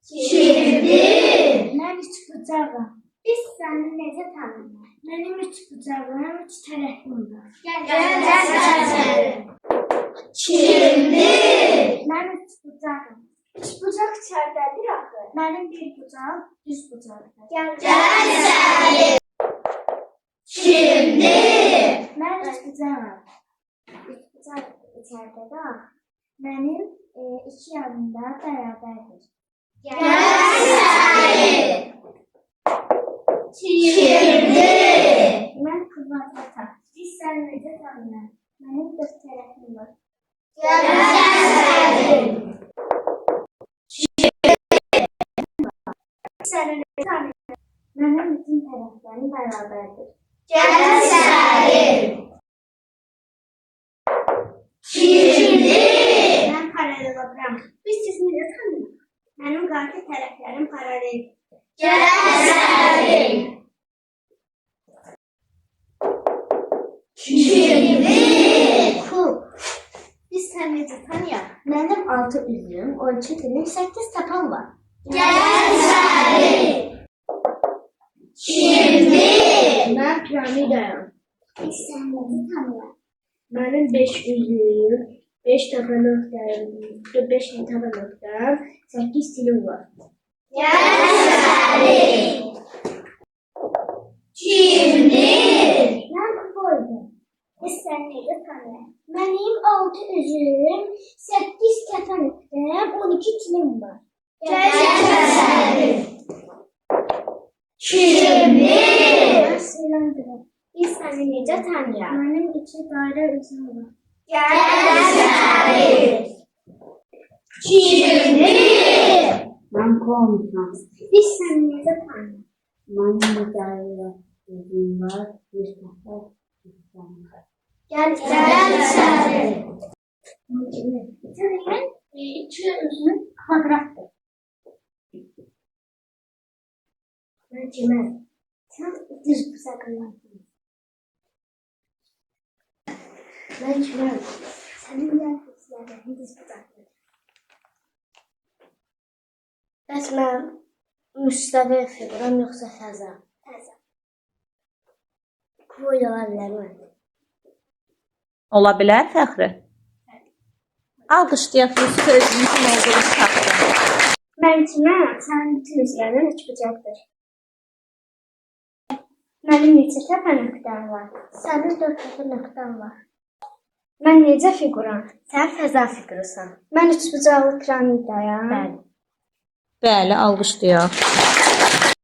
Şimdi. Mən üç bucağım. Biz səni necə tanıyırıq? Mənim üç bucağım, üç tərəfim var. Gel. Şimdi. Mən üç bucağım. Üç bucaq içərdədir axı. Mənim bir bucağım düz bucaqdır. Gel. Şimdi. Mən üç bucağım. Üç bucaq içərdədir axı. Mənim iki yanım da bərabərdir. Gel. Şimdi. Mən kvadratam. Biz səni necə tanıyırıq? Mənim dörd tərəfim var. Gel. Səni necə tanıyırıq? Mənim bütün tərəflərim bərabərdir. Gel. Şimdi. Mən paralelogram. Biz sizi necə tanıyırıq? Mənim qarşı tərəflərim paralel. Gel. Şimdi. Kub. Biz səni necə tanıyırıq? Mənim 6 üzüm, 12 dilim, 8 tapan var. Gel. Şimdi. Mən piramidayam. Biz səni necə tanıyırıq? Mənim 5 üzüm, 5 tapan nöqtəm, 5 tapan nöqtəm, 8 dilim var. Gel. Şimdi. Mən kuboydum. Biz səni necə tanıyırıq? Mənim 6 üzüm, 8 tapan nöqtəm, 12 dilim var. Gel. Şimdi. Başlayalım. Biz səni necə tanıyırıq? Mənim 2 dairə üzüm var. Gel. Şimdi. Mən komşum. Biz səni necə tanıyırıq? Mənim bir dairə üzüm var, bir tapan nöqtəm var. Gel. Sənin 2 üzüm kvadratdır. Mən kiməm? Sən düz bucaqlarsan. Mən kiməm? Sənin nəfslərin düz bucaqlar. Bəs mən müstəvi figuram yoxsa fəza? Fəza. Kuboid ola bilərmi? Ola bilər Fəxri. Alqışlayaq bu sözün kim olduğunu tapdı. Mən kiməm? Sənin bütün üzvlərin üç bucaqdır. Mənim neçə təpə nöqtəm var? Sənin 4 təpə nöqtəm var. Mən necə figuram? Sən fəza figurusan. Mən üç bucaqlı piramidayam. Bəli, alqışlayaq.